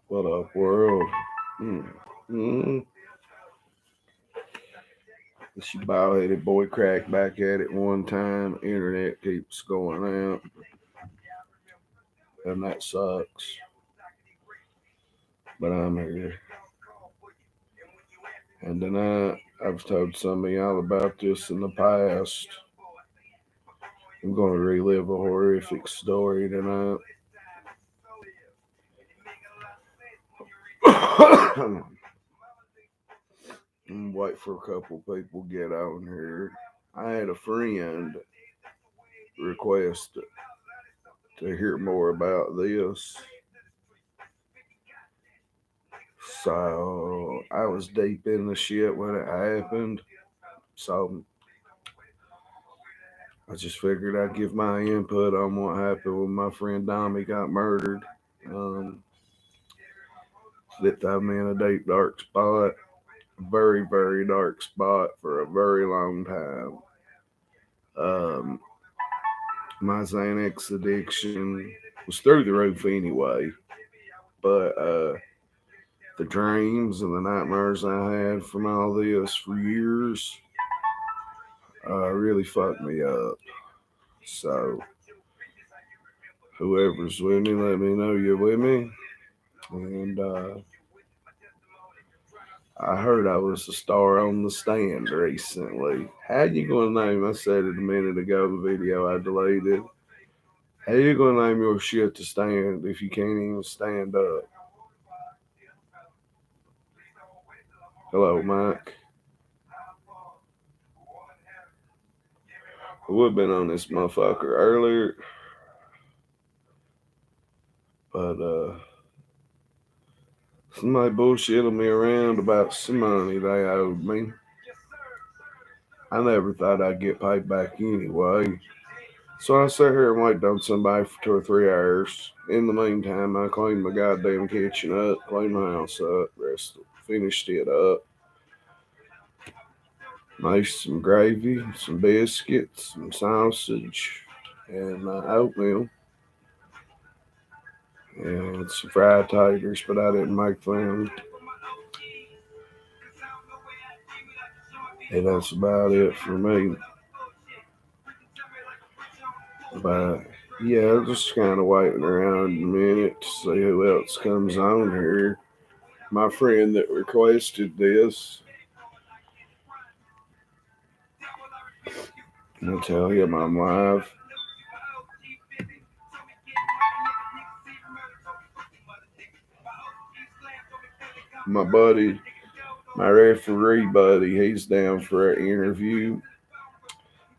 What up, world? Mm. Mm. This your bald-headed boy crack back at it one time. Internet keeps going out, and that sucks. But I'm here. And tonight, I've told some of y'all about this in the past. I'm going to relive a horrific story tonight. And wait for a couple people to get on here. I had a friend request to hear more about this. So I was deep in the shit when it happened. So I just figured I'd give my input on what happened when my friend Dommy got murdered. Um, that threw me in a deep, dark spot. Very, very dark spot for a very long time. Um, my Xanax addiction was through the roof anyway. But the dreams and the nightmares I had from all this for years really fucked me up. So, whoever's with me, let me know you're with me. And I heard I was a star on the stand recently. How you gonna name? I said it a minute ago. The video I deleted. How you gonna name your shit to stand if you can't even stand up? Hello, Mike. I would have been on this motherfucker earlier, but somebody bullshitted me around about some money they owed me. I never thought I'd get paid back anyway. So I sat here and waited on somebody for 2 or 3 hours. In the meantime, I cleaned my goddamn kitchen up, cleaned my house up, finished it up, made some gravy, some biscuits, some sausage, and oatmeal, and some fried taters, but I didn't make them. And that's about it for me. But yeah, I'm just kind of waiting around a minute to see who else comes on here. My friend that requested this, I'll tell him I'm live. My buddy, my referee buddy, he's down for an interview.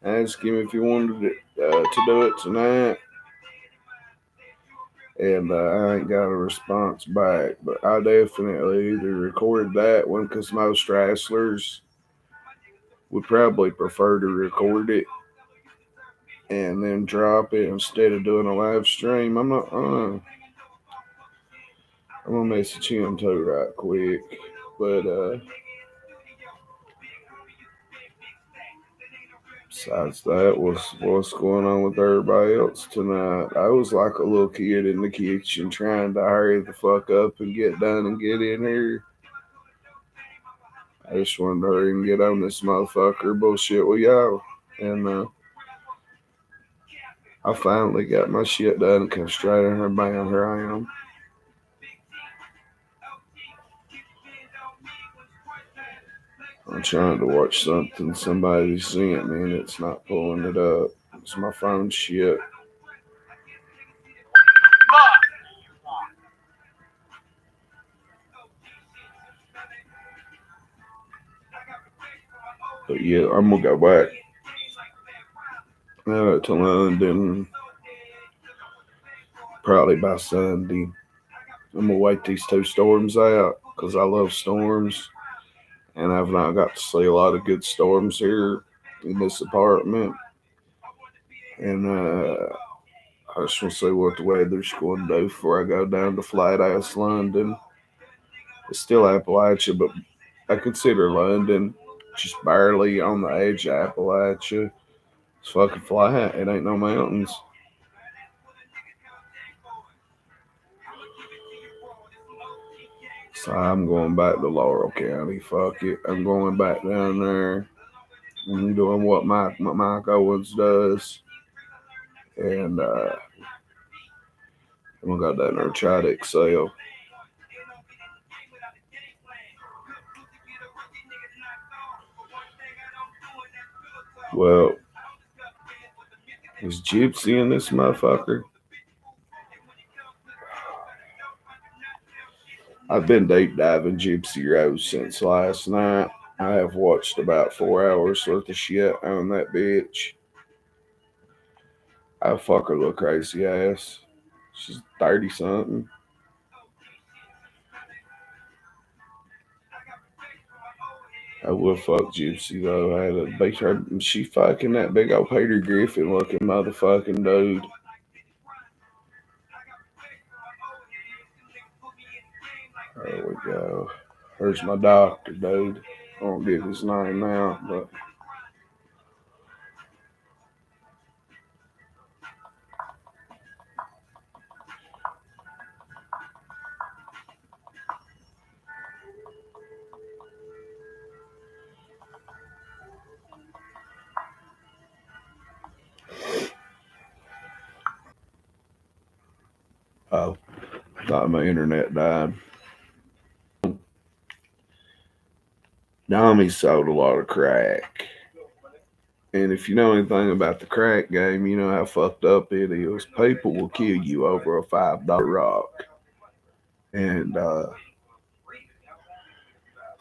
I asked him if he wanted to do it tonight, and I ain't got a response back. But I definitely either record that one because most wrestlers would probably prefer to record it and then drop it instead of doing a live stream. I'm not. I'm gonna message him too right quick, but besides that, what's going on with everybody else tonight? I was like a little kid in the kitchen trying to hurry the fuck up and get done and get in here. I just wanted to hurry and get on this motherfucker bullshit with y'all, and I finally got my shit done and come straight in here. Bam, here I am. I'm trying to watch something somebody sent me and it's not pulling it up. It's my phone shit. But yeah, I'm gonna go back to London probably by Sunday. I'm gonna wait these two storms out because I love storms, and I've not got to see a lot of good storms here in this apartment. And I just want to see what the weather's going to do before I go down to flat ass London. It's still Appalachia, but I consider London just barely on the edge of Appalachia. It's fucking flat. It ain't no mountains. So I'm going back to Laurel County. Fuck it. I'm going back down there and doing what Mike Owens does. And I'm gonna go down there and try to excel. Well, is Gypsy in this motherfucker? I've been deep diving Gypsy Rose since last night. I have watched about 4 hours worth of shit on that bitch. I fuck her little crazy ass. She's 30 something. I would fuck Gypsy though. I had to beat her. She fucking that big old Peter Griffin looking motherfucking dude. There we go. There's my doctor, dude. I won't give his name out, but oh, thought my internet died. Nami sold a lot of crack. And if you know anything about the crack game, you know how fucked up it is. People will kill you over a $5 rock. And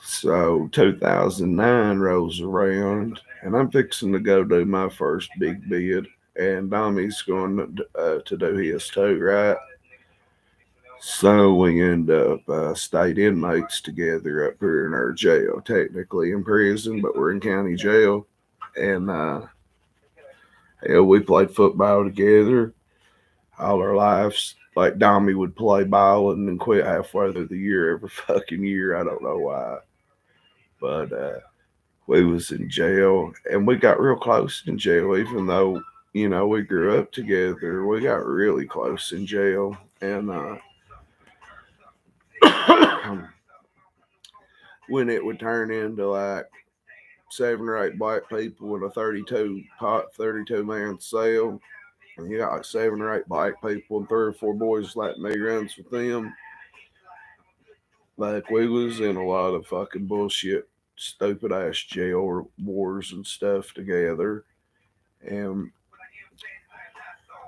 so 2009 rolls around, and I'm fixing to go do my first big bid. And Domi's going to do his too, right? So we end up state inmates together up here in our jail, technically in prison, but we're in county jail. And hell, we played football together all our lives. Like Domi would play ball and then quit halfway through the year every fucking year. I don't know why, but we was in jail and we got real close in jail, even though we grew up together. We got really close in jail, and when it would turn into like 7 or 8 black people in a 32 man cell, and you got like 7 or 8 black people and 3 or 4 boys like me runs with them. Like we was in a lot of fucking bullshit, stupid ass jail wars and stuff together. And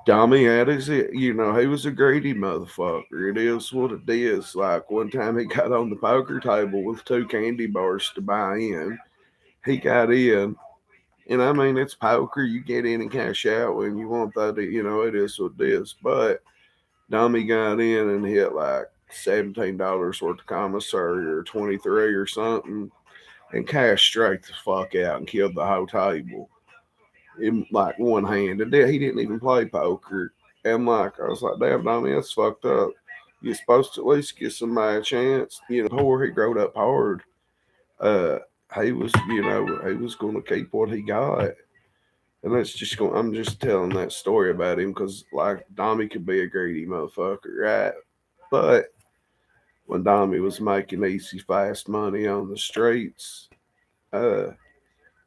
Tommy had his, he was a greedy motherfucker. It is what it is. Like one time he got on the poker table with 2 candy bars to buy in. He got in, and I mean, it's poker. You get in and cash out when you want that. It is what it is. But Dummy got in and hit like $17 worth of commissary or 23 or something, and cashed straight the fuck out and killed the whole table in like one hand. And he didn't even play poker. And like I was like, damn, Dummy, that's fucked up. You're supposed to at least give somebody a chance. Poor, he growed up hard. Uh, he was going to keep what he got. And that's just going. I'm just telling that story about him because, like, Dommy could be a greedy motherfucker, right? But when Dommy was making easy, fast money on the streets, uh,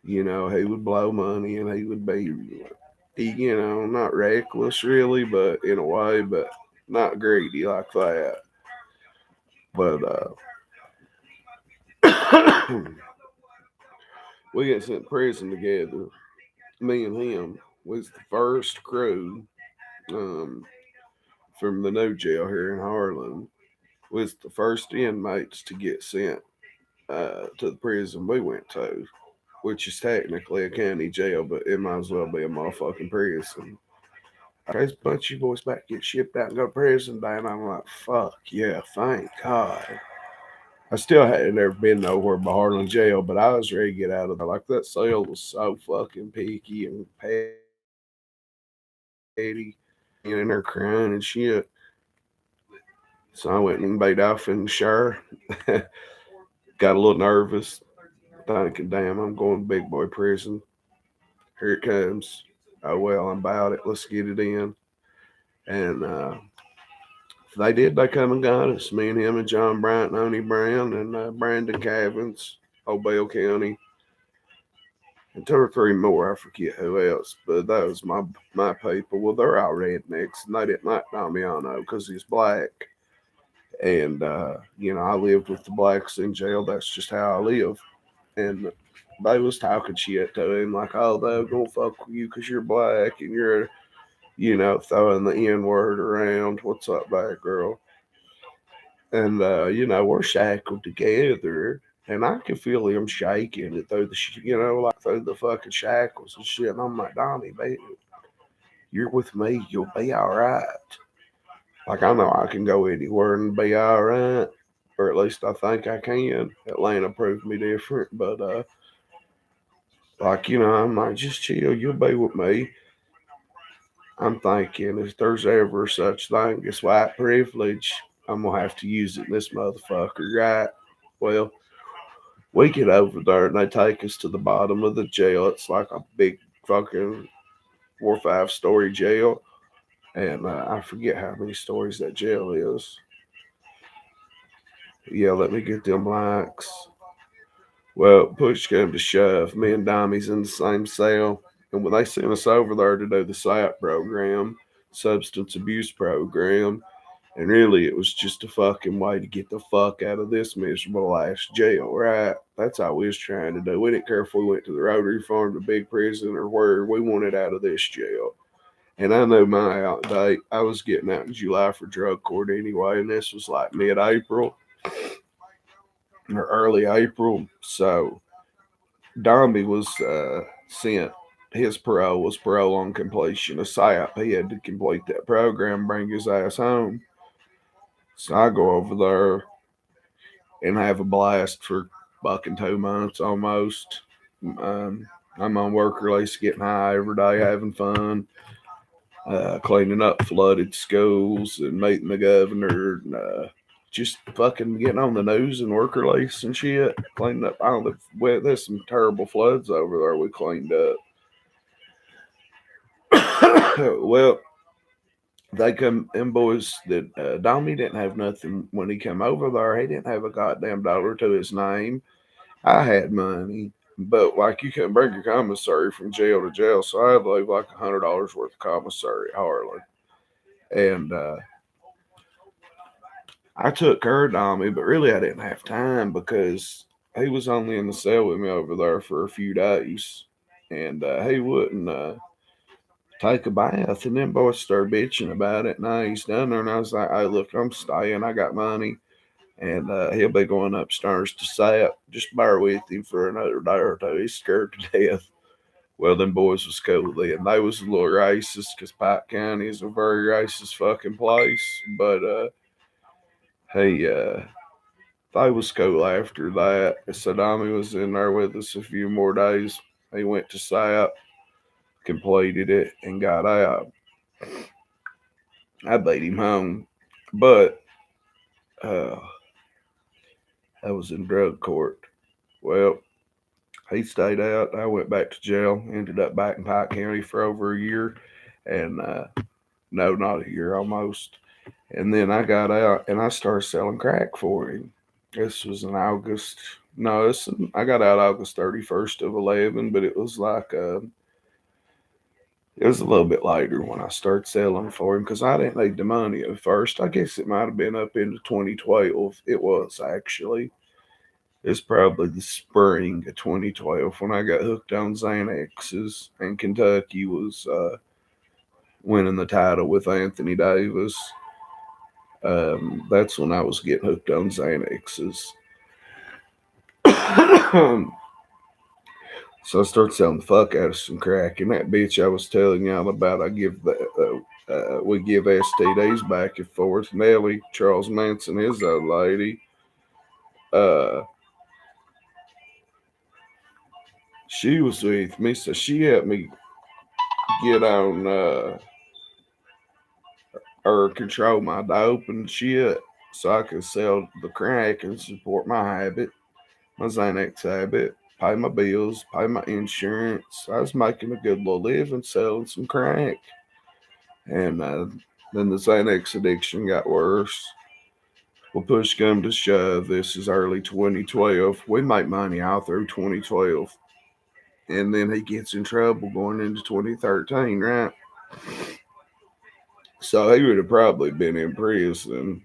he would blow money and he would be, not reckless really, but in a way, but not greedy like that. But we get sent to prison together. Me and him was the first crew um, from the new jail here in Harlan. Was the first inmates to get sent to the prison we went to, which is technically a county jail, but it might as well be a motherfucking prison. There's a bunch of you boys back get shipped out and go to prison, and I'm like, fuck yeah, thank God. I still hadn't ever been nowhere but Harlan jail, but I was ready to get out of there. Like that cell was so fucking picky and petty, in there crying and shit. So I went and made off in the shower. Got a little nervous, thinking, damn, I'm going to big boy prison. Here it comes. Oh, well, I'm about it. Let's get it in. And They did. They come and got us. Me and him and John Bryant and Oni Brown and Brandon Cavins, Obell County, and two or three more. I forget who else, but that was my people. Well, they're all rednecks, and they didn't like Damiano because he's black. And I lived with the blacks in jail. That's just how I live. And they was talking shit to him like, "Oh, they're gonna fuck with you because you're black and you're, throwing the N word around. What's up, black girl?" And we're shackled together, and I can feel him shaking it through like through the fucking shackles and shit. And I'm like, "Donnie, baby, you're with me. You'll be all right." Like I know I can go anywhere and be all right, or at least I think I can. Atlanta proved me different, but I'm like, just chill. You'll be with me. I'm thinking if there's ever such thing as white privilege, I'm gonna have to use it in this motherfucker, right? Well, we get over there and they take us to the bottom of the jail. It's like a big fucking 4 or 5 story jail, and I forget how many stories that jail is. Yeah, let me get them likes. Well, push came to shove. Me and Dommy's in the same cell, and when they sent us over there to do the SAP program, substance abuse program, and really it was just a fucking way to get the fuck out of this miserable ass jail, right? That's all we was trying to do. We didn't care if we went to the Rotary Farm, the big prison, or where. We wanted out of this jail. And I knew my out date. I was getting out in July for drug court anyway, and this was like mid-April or early April. So Darby was sent. His parole was parole on completion of SAP. He had to complete that program, bring his ass home. So I go over there and have a blast for fucking 2 months almost. I'm on work release, getting high every day, having fun, cleaning up flooded schools and meeting the governor, and just fucking getting on the news and work release and shit. Cleaning up. I don't know. Well, there's some terrible floods over there we cleaned up. Well, they come, them boys that Dommy didn't have nothing when he came over there. He didn't have a goddamn dollar to his name. I had money, but like you couldn't bring your commissary from jail to jail, so I had like $100 worth of commissary hardly. And I took care of Dommy, but really I didn't have time because he was only in the cell with me over there for a few days, and he wouldn't take a bath. And then boys started bitching about it. Now he's down there, and I was like, "Hey, look, I'm staying. I got money." And he'll be going upstairs to SAP. Just bear with him for another day or two. He's scared to death. Well, them boys was cool then. They was a little racist because Pike County is a very racist fucking place. But hey, they was cool after that. Saddami was in there with us a few more days. He went to SAP, completed it, and got out. I beat him home. But uh, I was in drug court. Well, he stayed out. I went back to jail. Ended up back in Pike County for over a year, and no, not a year, almost. And then I got out and I started selling crack for him. This was in August. No, I got out August 31st of 11, but it was like it was a little bit later when I started selling for him because I didn't need the money at first. I guess it might have been up into 2012. It was actually. It's probably the spring of 2012 when I got hooked on Xanaxes, and Kentucky was winning the title with Anthony Davis. That's when I was getting hooked on Xanaxes. So I started selling the fuck out of some crack, and that bitch I was telling y'all about, we give STDs back and forth. Nellie, Charles Manson, his old lady, uh, she was with me, so she helped me get on or control my dope and shit, so I could sell the crack and support my habit, my Xanax habit, pay my bills, pay my insurance. I was making a good little living selling some crack. And Then the Xanax addiction got worse. Well, push come to shove, this is early 2012. We make money all through 2012. And then he gets in trouble going into 2013, right? So he would have probably been in prison.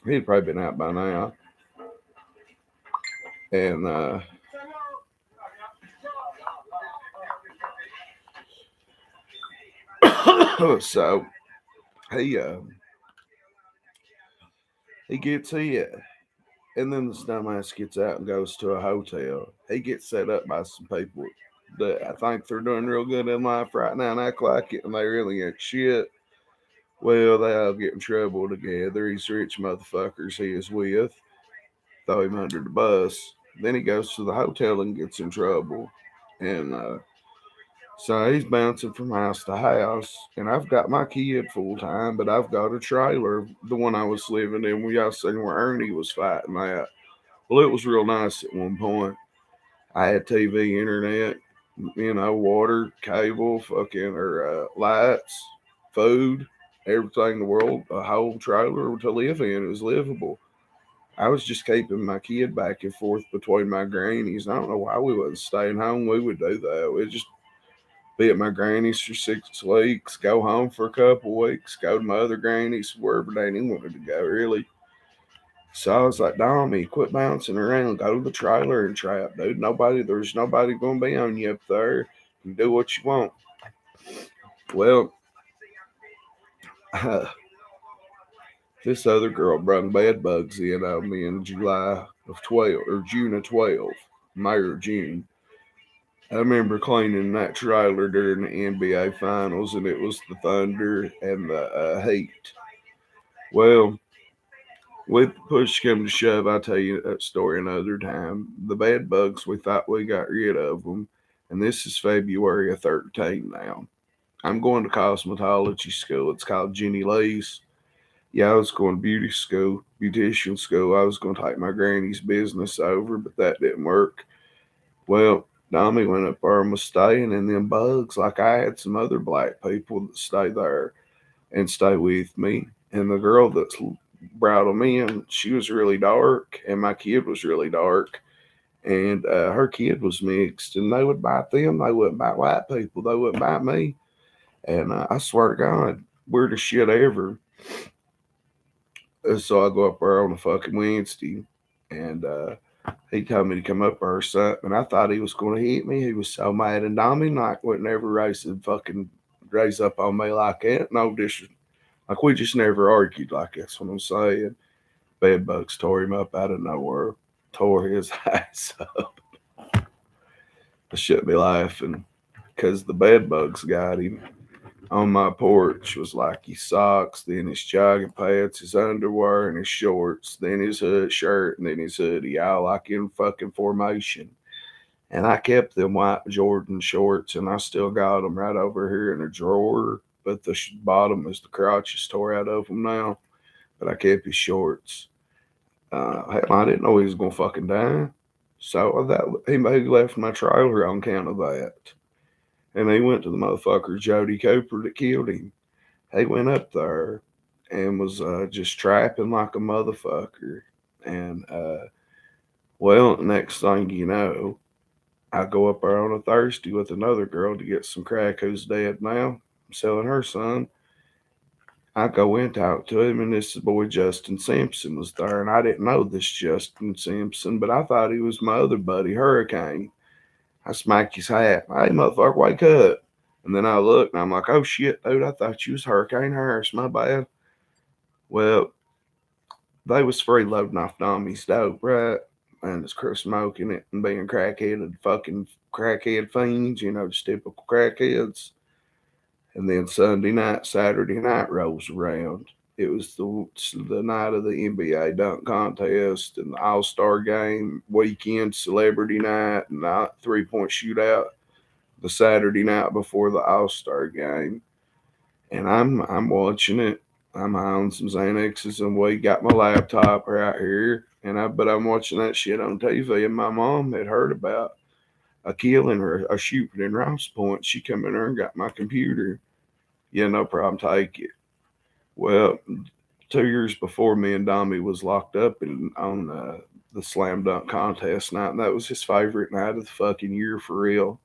He'd probably been out by now. And so he he gets hit. And then this dumbass gets out and goes to a hotel. He gets set up by some people that I think they're doing real good in life right now and act like it, and they really ain't shit. Well, they all get in trouble together. These rich motherfuckers he is with throw him under the bus. Then he goes to the hotel and gets in trouble. And so he's bouncing from house to house. And I've got my kid full time, but I've got a trailer, the one I was living in. We all seen where Ernie was fighting that. Well, it was real nice at one point. I had TV, internet, water, cable, fucking or lights, food, everything in the world, a whole trailer to live in. It was livable. I was just keeping my kid back and forth between my grannies. I don't know why we wasn't staying home. We would do that. We'd just be at my granny's for 6 weeks, go home for a couple weeks, go to my other granny's, wherever they wanted to go, really. So I was like, Dommy, quit bouncing around. Go to the trailer and trap, dude. There's nobody going to be on you up there. You do what you want. Well, this other girl brought bed bugs in on me in July of 12, or June of 12, May or June. I remember cleaning that trailer during the NBA Finals, and it was the Thunder and the Heat. Well, with push come to shove, I'll tell you that story another time. The bed bugs, we thought we got rid of them, and this is February of 13 now. I'm going to cosmetology school. It's called Jenny Lee's. Yeah, I was going to beauty school, beautician school. I was going to take my granny's business over, but that didn't work. Well, Dommy went up there and was staying in them bugs. Like I had some other black people that stay there and stay with me. And the girl that's brought them in, she was really dark, and my kid was really dark. And her kid was mixed, and they would bite them. They wouldn't bite white people. They wouldn't bite me. And I swear to God, weirdest shit ever. So I go up there on a fucking Wednesday, and he told me to come up there or something, and I thought he was going to hit me. He was so mad, and Dommy like would never raise up on me like that. No disrespect. Like we just never argued like that's what I'm saying. Bed bugs tore him up out of nowhere, tore his ass up. I shouldn't be laughing because the bed bugs got him. On my porch was like his socks, then his jogging pants, his underwear, and his shorts, then his hood shirt, and then his hoodie, all like in fucking formation. And I kept them white Jordan shorts, and I still got them right over here in a drawer. But the bottom is the crotch is tore out of them now. But I kept his shorts. Hell, I didn't know he was gonna fucking die. So he left my trailer on account of that. And he went to the motherfucker Jody Cooper that killed him. He went up there and was just trapping like a motherfucker. And well, next thing you know, I go up there on a Thursday with another girl to get some crack who's dead now. I'm selling her son. I go in, talk to him, and this boy Justin Simpson was there. And I didn't know this Justin Simpson, but I thought he was my other buddy, Hurricane. I smack his hat. Hey, motherfucker, wake up. And then I look and I'm like, oh shit, dude, I thought you was Hurricane Harris. My bad. Well, they was freeloading off Dommy's dope, right? And it's smoking it and being crackheaded, fucking crackhead fiends, just typical crackheads. And then Sunday night, Saturday night rolls around. It was the night of the NBA dunk contest and the All Star game weekend, celebrity night, and the 3-point shootout. The Saturday night before the All Star game, and I'm watching it. I'm on some Xanaxes and we got my laptop right here, but I'm watching that shit on TV. And my mom had heard about a killing or a shooting in Ross Point. She come in there and got my computer. Yeah, no problem, take it. Well, 2 years before, me and Dommy was locked up on the slam dunk contest night, and that was his favorite night of the fucking year for real.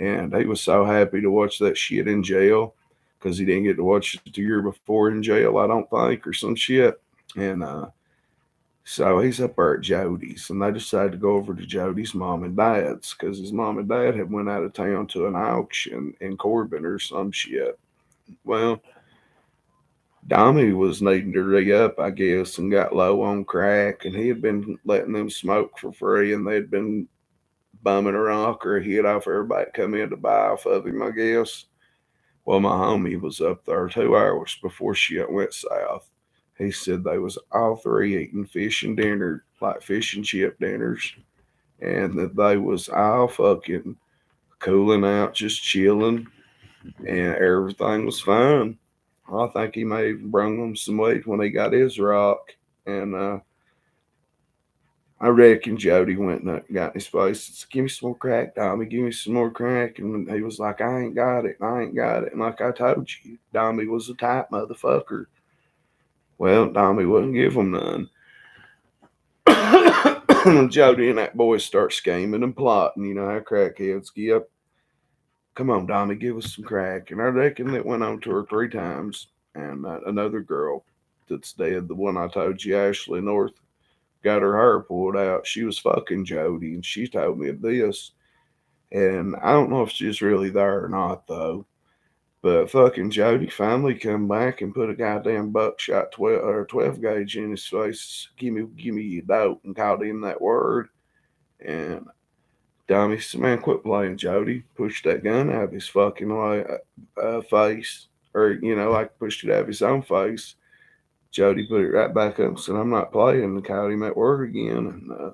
And he was so happy to watch that shit in jail because he didn't get to watch it the year before in jail, I don't think, or some shit. And so he's up there at Jody's, and they decided to go over to Jody's mom and dad's because his mom and dad had went out of town to an auction in Corbin or some shit. Well, Dommy was needing to re up, I guess, and got low on crack, and he had been letting them smoke for free, and they'd been bumming a rock or a hit off everybody come in to buy off of him, I guess. Well, my homie was up there 2 hours before shit went south. He said they was all three eating fish and dinner, like fish and chip dinners, and that they was all fucking cooling out, just chilling, and everything was fine. I think he may have brung him some weight when he got his rock, and I reckon Jody went and got in his face and said, "Give me some more crack, Dommy. Give me some more crack." And he was like, "I ain't got it. I ain't got it." And like I told you, Dommy was a tight motherfucker. Well, Dommy wouldn't give him none. Jody and that boy start scheming and plotting. You know how crackheads get. "Come on, Dommy, give us some crack." And I reckon it went on 2 or 3 times. And another girl that's dead, the one I told you, Ashley North, got her hair pulled out. She was fucking Jody, and she told me this. And I don't know if she's really there or not, though. But fucking Jody finally come back and put a goddamn buckshot 12 gauge in his face. Give me your dope, and called him that word. And Dommy said, "Man, quit playing, Jody." Pushed that gun out of his fucking face, or like pushed it out of his own face. Jody put it right back up and said, "I'm not playing," and called him that word again. And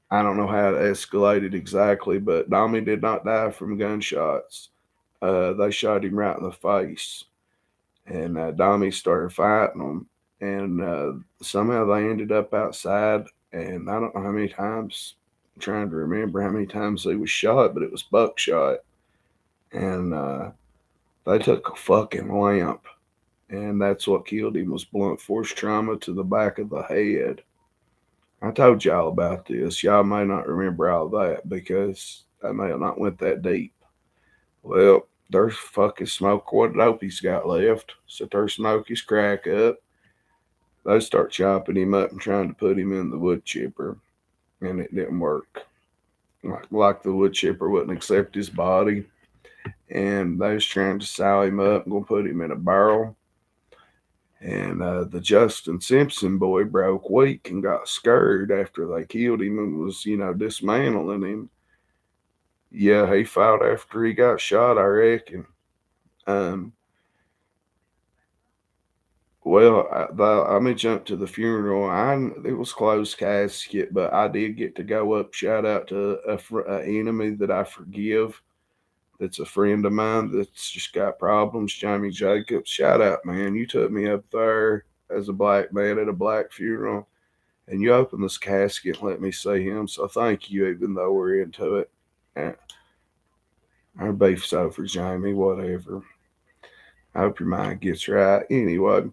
I don't know how it escalated exactly, but Dommy did not die from gunshots. They shot him right in the face, and Dommy started fighting them, and somehow they ended up outside. And I don't know how many times. I'm trying to remember how many times he was shot, but it was buckshot, and they took a fucking lamp, and that's what killed him was blunt force trauma to the back of the head. I told y'all about this. Y'all may not remember all that because I may have not went that deep. Well, there's fucking smoke what dope he's got left. So there smoke his crack up. They start chopping him up and trying to put him in the wood chipper, and it didn't work. Like the wood chipper wouldn't accept his body, and they was trying to saw him up and gonna put him in a barrel. And the Justin Simpson boy broke weak and got scared after they killed him and was, dismantling him. Yeah, he fought after he got shot, I reckon. Um, well, I may jump to the funeral. It was closed casket, but I did get to go up. Shout out to a enemy that I forgive. That's a friend of mine that's just got problems. Jamie Jacobs. Shout out, man. You took me up there as a black man at a black funeral, and you opened this casket and let me see him. So thank you, even though we're into it. And our beef's over, Jamie. Whatever. I hope your mind gets right. Anyway,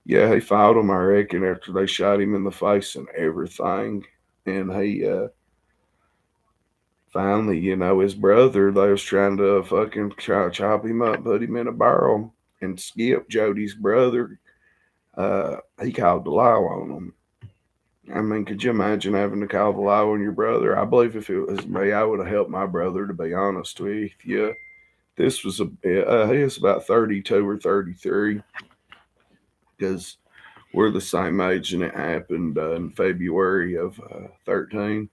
yeah, he fought him, I reckon, after they shot him in the face and everything. And he finally, his brother, they was trying to fucking try to chop him up, put him in a barrel. And Skip, Jody's brother, he called the law on him. I mean, could you imagine having to call the law on your brother? I believe if it was me, I would have helped my brother, to be honest with you. This was he was about 32 or 33, because we're the same age, and it happened in February of 13.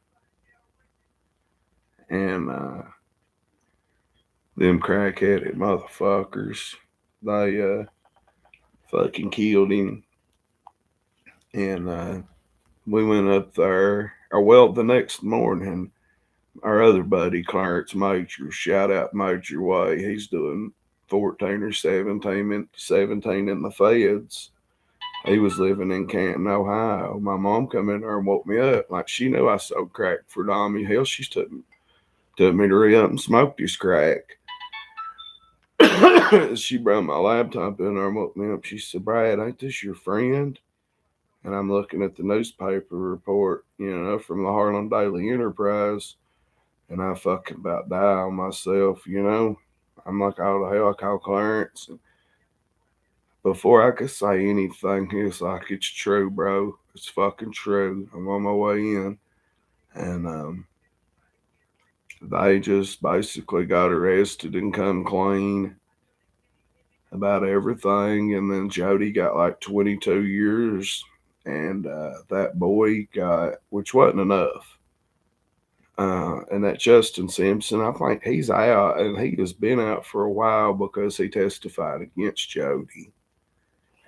And them crackheaded motherfuckers, they fucking killed him. And we went up there. Or, well, the next morning, our other buddy, Clarence Major, shout out Major Way, he's doing 14 or 17 in the feds. He was living in Canton, Ohio. My mom come in there and woke me up. Like, she knew I sold crack for Dommy. Hell, she took me to re up and smoked his crack. She brought my laptop in there and woke me up. She said, Brad, ain't this your friend? And I'm looking at the newspaper report, from the Harlan Daily Enterprise, and I fucking about die on myself. I'm like, oh, the hell, I call Clarence. And before I could say anything, he was like, it's true, bro. It's fucking true. I'm on my way in. And they just basically got arrested and come clean about everything. And then Jody got like 22 years. And that boy got, which wasn't enough. And that Justin Simpson, I think he's out, and he has been out for a while because he testified against Jody.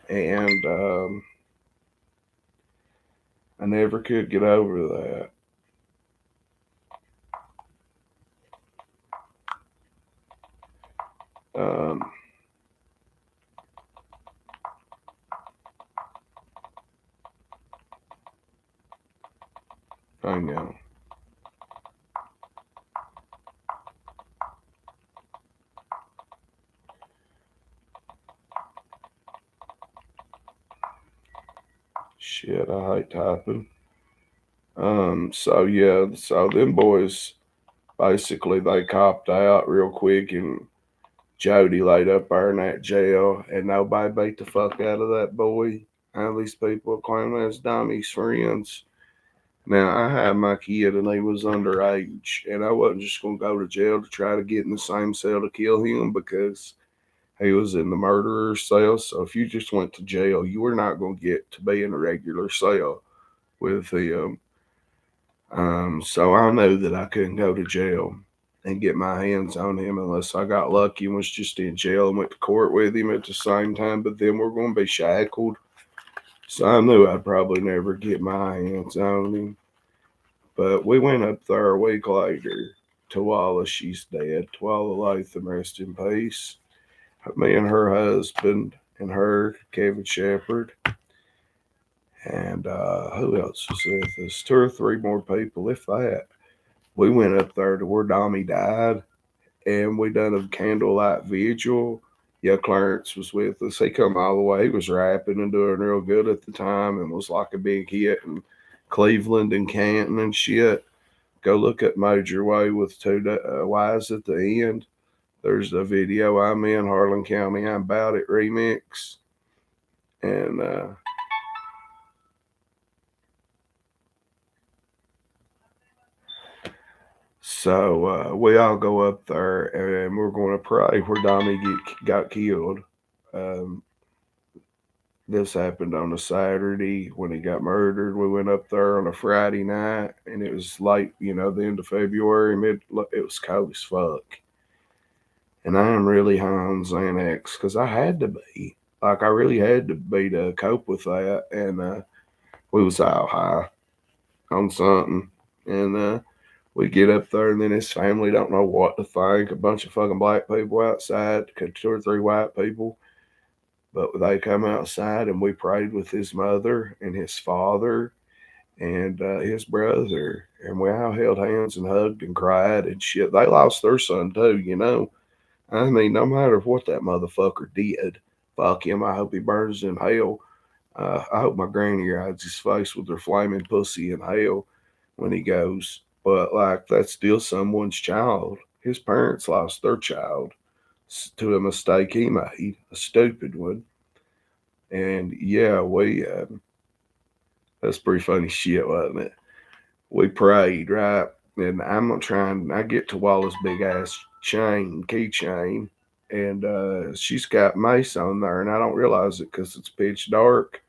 And I never could get over that. Hang on. Shit, I hate typing. So them boys basically they copped out real quick, and Jody laid up there in that jail, and nobody beat the fuck out of that boy. All these people claim that's Dommy's friends. Now I had my kid, and he was underage, and I wasn't just gonna go to jail to try to get in the same cell to kill him because he was in the murderer's cell. So if you just went to jail, you were not gonna get to be in a regular cell with him. So I knew that I couldn't go to jail and get my hands on him unless I got lucky and was just in jail and went to court with him at the same time. But then we're going to be shackled. So I knew I'd probably never get my hands on him. But we went up there a week later. Tawala, she's dead. Tawala Latham, rest in peace. Me and her husband and her, Kevin Shepherd. And who else was with us? 2 or 3 more people, if that. We went up there to where Dommy died, and we done a candlelight vigil. Yeah, Clarence was with us. He come all the way. He was rapping and doing real good at the time, and was like a big hit in Cleveland and Canton and shit. Go look at Major Way with 2 Y's at the end. There's the video I'm in, Harlan County, I'm About It remix. And so we all go up there, and we're going to pray where Dommy got killed. This happened on a Saturday when he got murdered. We went up there on a Friday night, and it was late, the end of February. It was cold as fuck. And I am really high on Xanax because I had to be. Like, I really had to be to cope with that. And we was all high on something. And we get up there, and then his family don't know what to think. A bunch of fucking black people outside, 2 or 3 white people. But they come outside, and we prayed with his mother and his father and his brother. And we all held hands and hugged and cried and shit. They lost their son too. I mean, no matter what that motherfucker did, fuck him. I hope he burns in hell. I hope my granny rides his face with her flaming pussy in hell when he goes. But, like, that's still someone's child. His parents lost their child to a mistake he made, a stupid one. And, yeah, that's pretty funny shit, wasn't it? We prayed, right? And I get to Walla's big ass keychain, and she's got mace on there, and I don't realize it because it's pitch dark.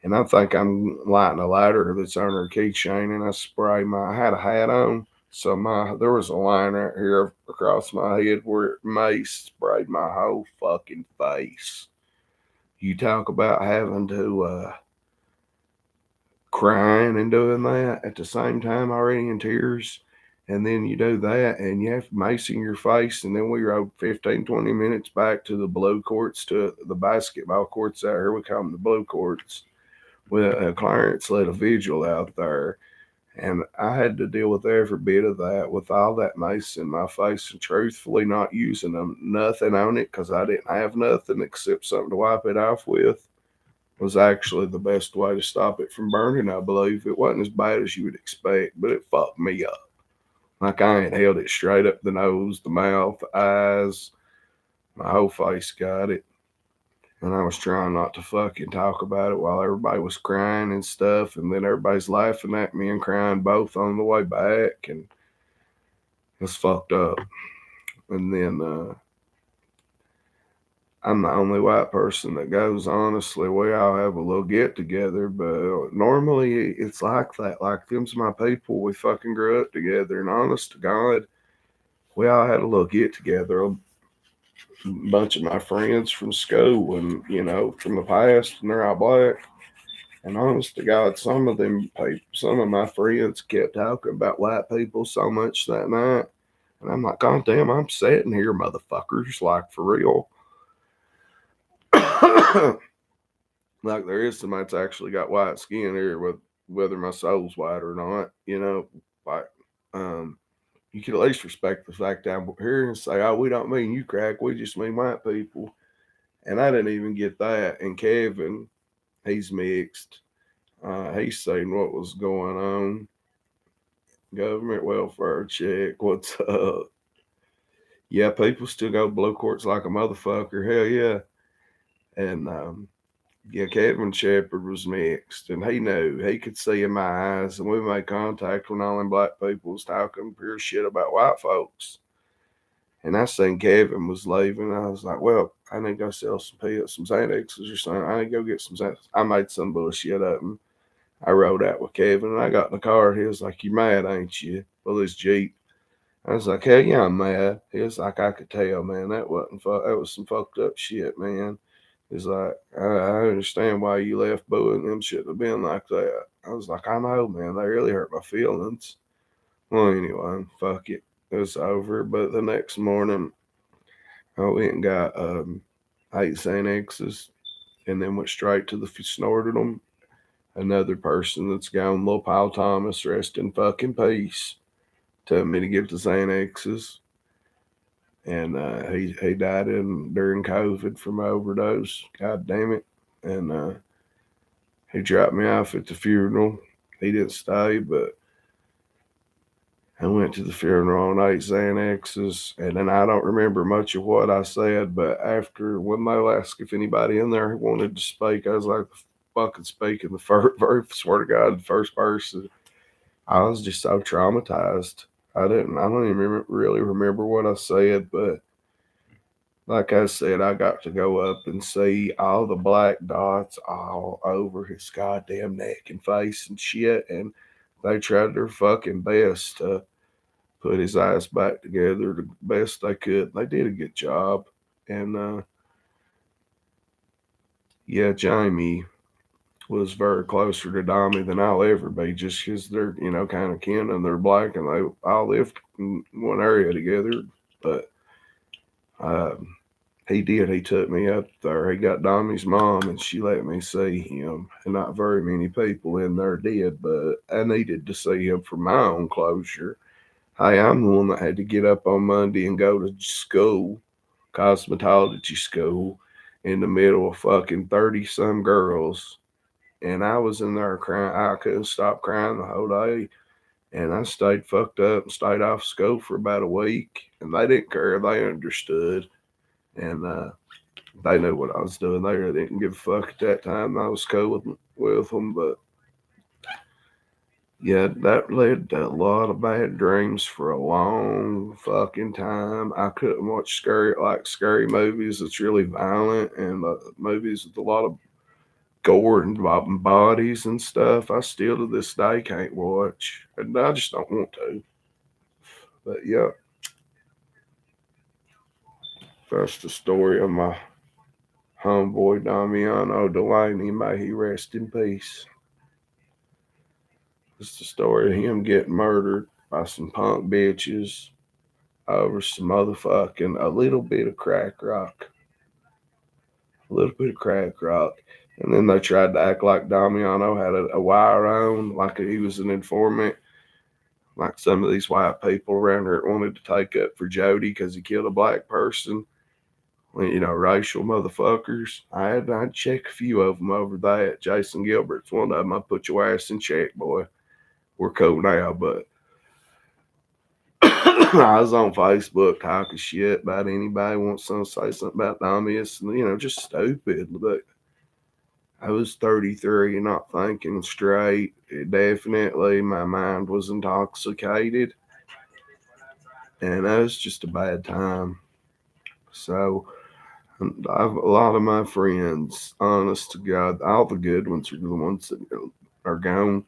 And I think I'm lighting a lighter that's on her keychain, and I had a hat on, so there was a line right here across my head where mace sprayed my whole fucking face. You talk about having to crying and doing that at the same time, already in tears. And then you do that, and you have mace in your face. And then we rode 15, 20 minutes back to the blue courts, to the basketball courts out here. We call them the blue courts. Well, Clarence led a vigil out there. And I had to deal with every bit of that with all that mace in my face and truthfully not using nothing on it because I didn't have nothing except something to wipe it off with was actually the best way to stop it from burning, I believe. It wasn't as bad as you would expect, but it fucked me up. Like I ain't held it straight up the nose, the mouth, the eyes, my whole face got it. And I was trying not to fucking talk about it while everybody was crying and stuff. And then everybody's laughing at me and crying both on the way back. And it's fucked up. And then I'm the only white person that goes, honestly. We all have a little get together. But normally it's like that. Like, them's my people. We fucking grew up together. And honest to God, we all had a little get together. A bunch of my friends from school and, from the past. And they're all black. And honest to God, some of my friends kept talking about white people so much that night. And I'm like, God damn, I'm sitting here, motherfuckers, like for real. Like there is somebody that's actually got white skin here, with whether my soul's white or not, like you can at least respect the fact that I'm here and say, oh, we don't mean you crack, we just mean white people. And I didn't even get that. And Kevin, he's mixed. He's saying what was going on. Government welfare check. What's up? Yeah, people still go blow courts like a motherfucker. Hell yeah. And yeah, Kevin Shepard was mixed, and he knew. He could see in my eyes, and we made contact when all them black people was talking pure shit about white folks. And I seen Kevin was leaving. I was like, well, I need to go sell some pills, some Xanaxes or something. I need to go get some Xanaxes. I made some bullshit up, and I rode out with Kevin, and I got in the car. He was like, "You mad, ain't you?" Well, this Jeep. I was like, "Hell yeah, I'm mad." He was like, "I could tell, man. That was some fucked up shit, man." He's like, I understand why you left Boo and them shouldn't have been like that." I was like, "I know, man. They really hurt my feelings." Well, anyway, fuck it. It was over. But the next morning, I went and got 8 Xanaxes and then went straight to the snorted them. Another person that's gone, Lil Paul Thomas, rest in fucking peace, told me to get the Xanaxes. And he died during COVID from overdose. God damn it. And he dropped me off at the funeral. He didn't stay, but I went to the funeral on 8 Xanaxes. And then I don't remember much of what I said, but after, when they asked if anybody in there wanted to speak, I was like, fucking speaking the very, swear to God, the first person. I was just so traumatized. I don't even really remember what I said, but like I said, I got to go up and see all the black dots all over his goddamn neck and face and shit. And they tried their fucking best to put his eyes back together the best they could. They did a good job. And yeah, Jamie was very closer to Dommy than I'll ever be, just because they're, kind of kin and they're black and they all lived in one area together. But um, he did. He took me up there. He got Dommy's mom, and she let me see him. And not very many people in there did, but I needed to see him for my own closure. Hey, I'm the one that had to get up on Monday and go to school, cosmetology school, in the middle of fucking 30 some girls. And I was in there crying. I couldn't stop crying the whole day. And I stayed fucked up and stayed off school for about a week. And they didn't care. They understood. And they knew what I was doing there. They didn't give a fuck at that time. I was cool with them. But yeah, that led to a lot of bad dreams for a long fucking time. I couldn't watch scary movies that's really violent and movies with a lot of gore involving bodies and stuff. I still to this day can't watch, and I just don't want to. But yeah, that's the story of my homeboy DAMIAINO DELANY. May he rest in peace. It's the story of him getting murdered by some punk bitches over some motherfucking a little bit of crack rock. A little bit of crack rock. And then they tried to act like Damiano had a wire on, like he was an informant. Like some of these white people around here wanted to take up for Jody because he killed a black person. Racial motherfuckers. I'd check a few of them over that. Jason Gilbert's one of them. I put your ass in check, boy. We're cool now, but I was on Facebook talking shit about anybody wants to say something about Damius, and just stupid. But I was 33, not thinking straight. Definitely, my mind was intoxicated, and that was just a bad time. So, a lot of my friends, honest to God, all the good ones are the ones that are gone.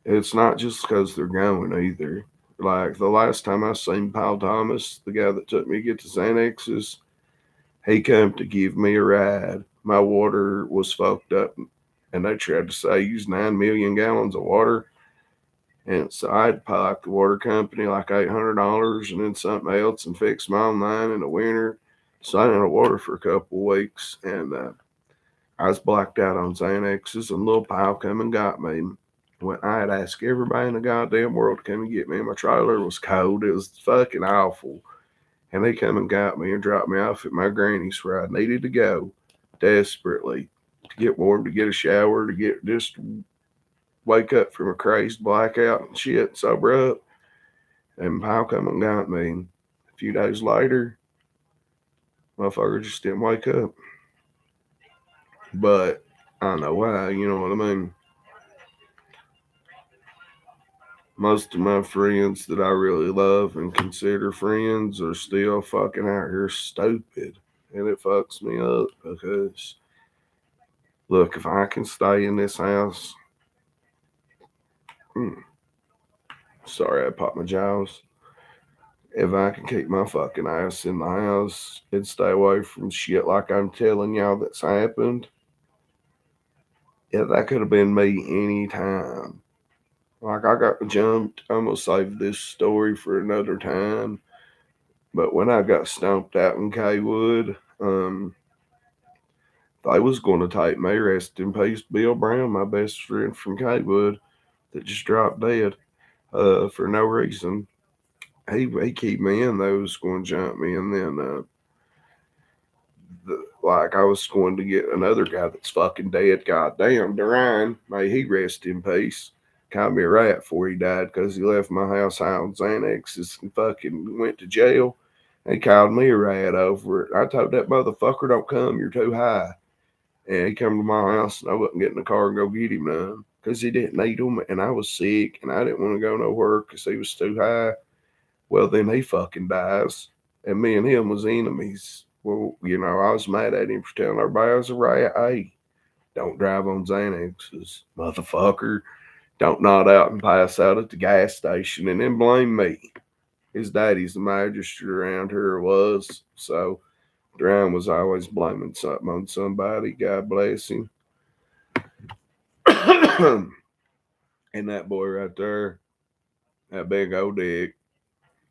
It's not just because they're going either. Like the last time I seen Paul Thomas, the guy that took me to get to Xanaxes, he come to give me a ride. My water was fucked up, and they tried to say use 9 million gallons of water. And so I had to pay like the water company like $800 and then something else and fix my own line in the winter. So I didn't have water for a couple of weeks, and I was blacked out on Xanaxes, and little pal come and got me. When I had asked everybody in the goddamn world to come and get me, my trailer was cold. It was fucking awful. And they come and got me and dropped me off at my granny's where I needed to go desperately to get warm, to get a shower, to get just wake up from a crazed blackout and shit, sober up. And pal come and got me. A few days later, motherfucker just didn't wake up. But I don't know why, you know what I mean? Most of my friends that I really love and consider friends are still fucking out here stupid. And it fucks me up because, look, if I can stay in this house, sorry, I popped my jaws. If I can keep my fucking ass in the house and stay away from shit like I'm telling y'all that's happened, yeah, that could have been me anytime. Like, I got jumped. I'm gonna save this story for another time. But when I got stomped out in Kaywood, they was going to take me, rest in peace, Bill Brown, my best friend from Kaywood, that just dropped dead for no reason. He kept me in, they was going to jump me, and then like I was going to get another guy that's fucking dead. Goddamn, Duran, may he rest in peace. Caught me a rat before he died because he left my house high on Xanaxes and fucking went to jail. He called me a rat over it. I told that motherfucker, don't come, you're too high. And he come to my house and I wouldn't get in the car and go get him none because he didn't need them. And I was sick and I didn't want to go nowhere because he was too high. Well, then he fucking dies. And me and him was enemies. Well, I was mad at him for telling everybody I was a rat. Hey, don't drive on Xanaxes, motherfucker. Don't nod out and pass out at the gas station and then blame me. His daddy's the magistrate around here, was. So Drown was always blaming something on somebody. God bless him. And that boy right there, that big old dick,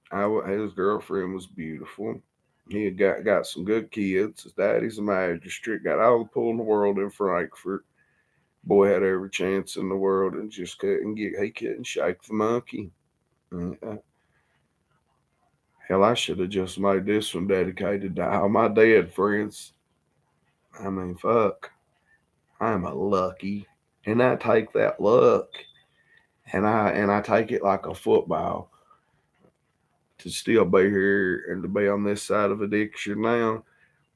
his girlfriend was beautiful. He had got some good kids. His daddy's a magistrate, got all the pull in the world in Frankfurt. Boy had every chance in the world and just he couldn't shake the monkey. Hell, I should have just made this one dedicated to all my dead friends. I mean, fuck. I'm a lucky. And I take that luck and I take it like a football to still be here and to be on this side of addiction now.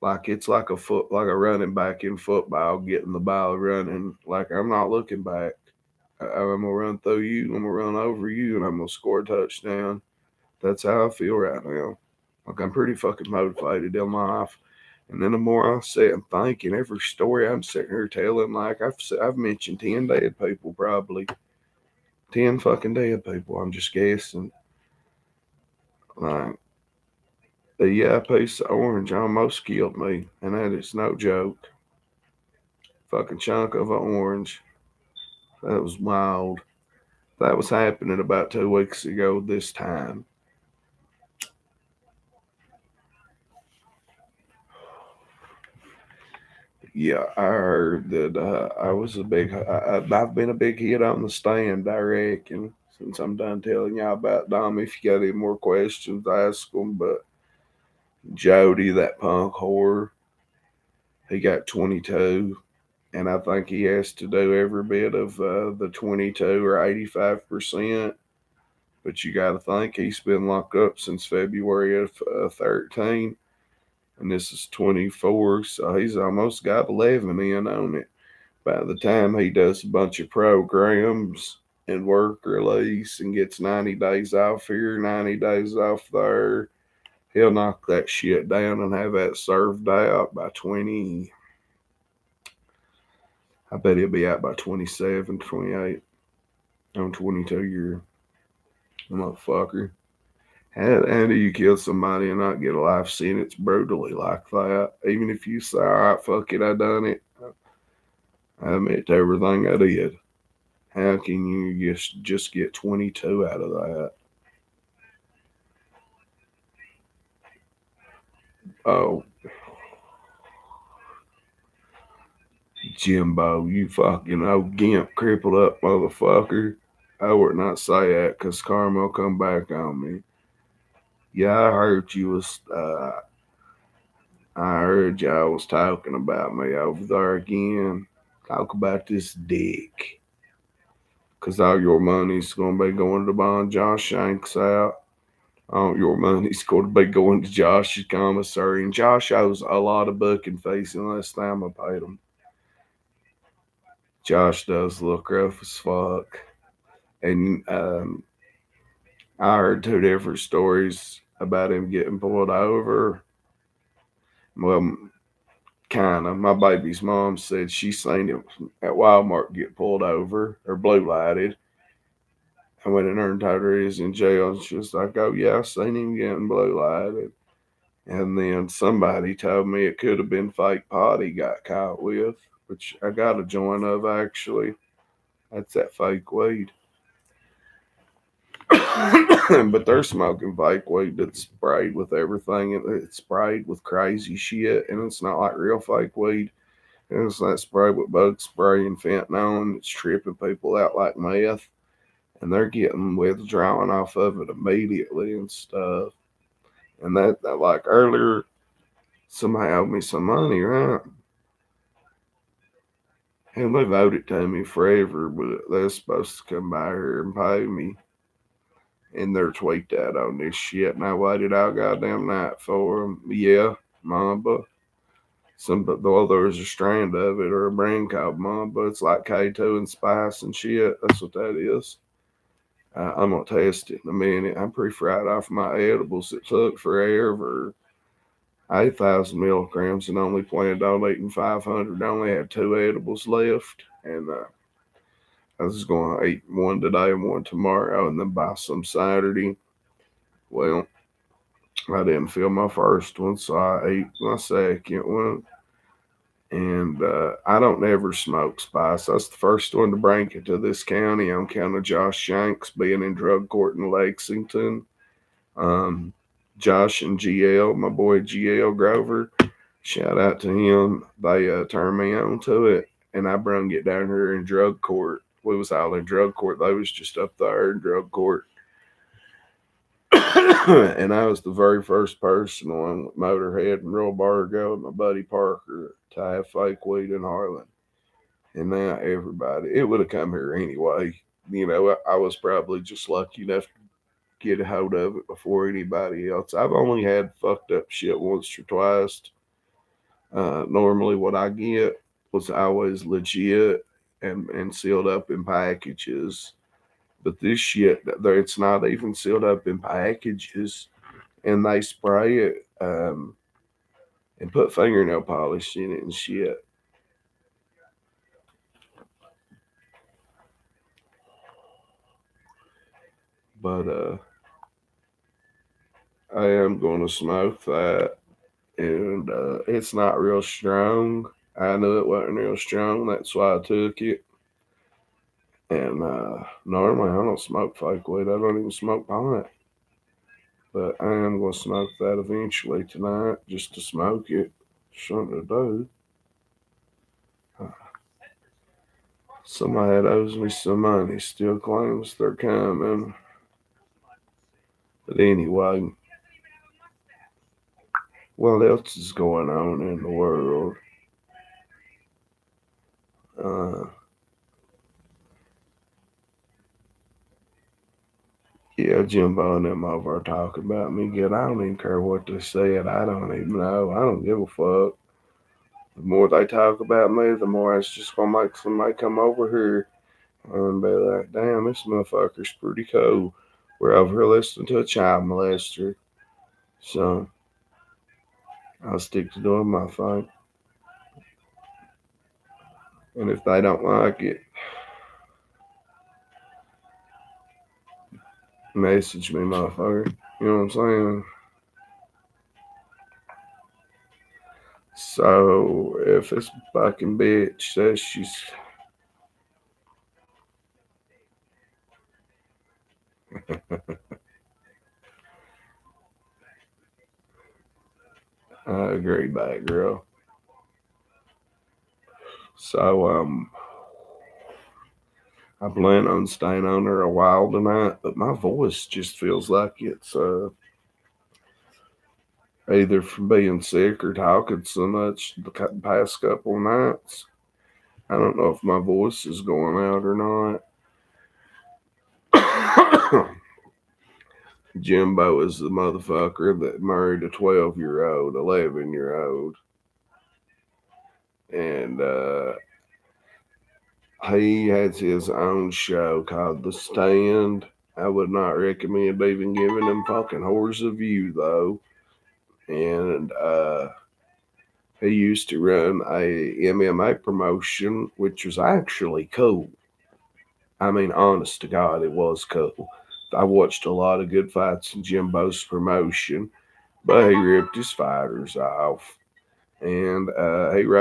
Like it's like a running back in football, getting the ball running. Like I'm not looking back. I'm gonna run through you. I'm gonna run over you, and I'm gonna score a touchdown. That's how I feel right now. Like I'm pretty fucking motivated in life. And then the more I sit and think, and every story I'm sitting here telling, like I've mentioned 10 dead people, probably 10 fucking dead people. I'm just guessing. Like the piece of orange almost killed me, and that is no joke. Fucking chunk of an orange. That was wild. That was happening about 2 weeks ago this time. Yeah, I heard that I was a big. I've been a big hit on the stand, I reckon. since I'm done telling y'all about Dom. If you got any more questions, ask them. But Jody, that punk whore, he got 22. And I think he has to do every bit of the 22 or 85%. But you got to think he's been locked up since February of 13, and this is 24, so he's almost got 11 in on it. By the time he does a bunch of programs and work release and gets 90 days off here, 90 days off there, he'll knock that shit down and have that served out by 20. I bet he'll be out by 27, 28 on 22 year. Motherfucker. How do you kill somebody and not get a life sentence brutally like that? Even if you say, all right, fuck it, I done it. I admit to everything I did. How can you just get 22 out of that? Oh, Jimbo, you fucking old gimp, crippled up motherfucker. I would not say that because karma will come back on me. Yeah, I heard y'all was talking about me over there again. Talk about this dick. Because all your money's going to be going to buying Josh Shanks out. All your money's going to be going to Josh's commissary. And Josh owes a lot of booking fees unless time I paid him. Josh does look rough as fuck. And I heard two different stories about him getting pulled over. Well, kind of. My baby's mom said she seen him at Walmart get pulled over or blue lighted. I went in there and told her he's in jail, and she was like, "Oh yeah, I seen him getting blue lighted." And then somebody told me it could have been fake pot he got caught with, which I got a joint of actually. That's that fake weed. But they're smoking fake weed that's sprayed with everything, and it's sprayed with crazy shit, and it's not like real fake weed. And it's not sprayed with bug spray and fentanyl, and it's tripping people out like meth. And they're getting withdrawing off of it immediately and stuff. And that like earlier, somebody owed me some money, right? And they've owed it to me forever, but they're supposed to come by here and pay me. And they're tweaked out on this shit. And I waited all goddamn night for them. Yeah, Mamba. Well, there's a strand of it or a brand called Mamba. It's like K2 and Spice and shit. That's what that is. I'm going to test it in a minute. I'm pretty fried off my edibles. It took forever. 8,000 milligrams and only planned on eating 500. I only had 2 edibles left. And I was going to eat one today and one tomorrow and then buy some Saturday. Well, I didn't feel my first one, so I ate my second one. And I don't ever smoke spice. I was the first one to bring it to this county on account of Josh Shanks being in drug court in Lexington. Josh and GL, my boy GL Grover, shout out to him. They turned me on to it, and I brung it down here in drug court. We was all in drug court. They was just up there in drug court. And I was the very first person along with Motorhead and Real Bargo and my buddy Parker to have fake weed in Harlan. And now everybody, it would have come here anyway. You know, I was probably just lucky enough to get a hold of it before anybody else. I've only had fucked up shit once or twice. Normally, what I get was always legit and sealed up in packages. But this shit, it's not even sealed up in packages, and they spray it and put fingernail polish in it and shit. But I am going to smoke that, and it's not real strong. I knew it wasn't real strong. That's why I took it. And normally I don't smoke fake weed. I don't even smoke pot. But I am going to smoke that eventually tonight just to smoke it. Something to do. Somebody that owes me some money still claims they're coming. But anyway, what else is going on in the world? Uh, yeah, Jimbo and them over talking about me good. I don't even care what they said. I don't even know. I don't give a fuck. The more they talk about me, the more it's just gonna make somebody come over here and be like, damn, this motherfucker's pretty cool. We're over here listening to a child molester. So I'll stick to doing my thing. And if they don't like it, message me, motherfucker. You know what I'm saying? So if this fucking bitch says she's I agree, back girl. So I plan on staying on her a while tonight, but my voice just feels like it's either from being sick or talking so much the past couple of nights. I don't know if my voice is going out or not. Jimbo is the motherfucker that married a 12-year-old, 11-year-old. And he has his own show called The Stand. I would not recommend even giving them fucking whores a view, though. And he used to run a MMA promotion, which was actually cool. I mean, honest to God, it was cool. I watched a lot of good fights in Jimbo's promotion, but he ripped his fighters off. And he wrote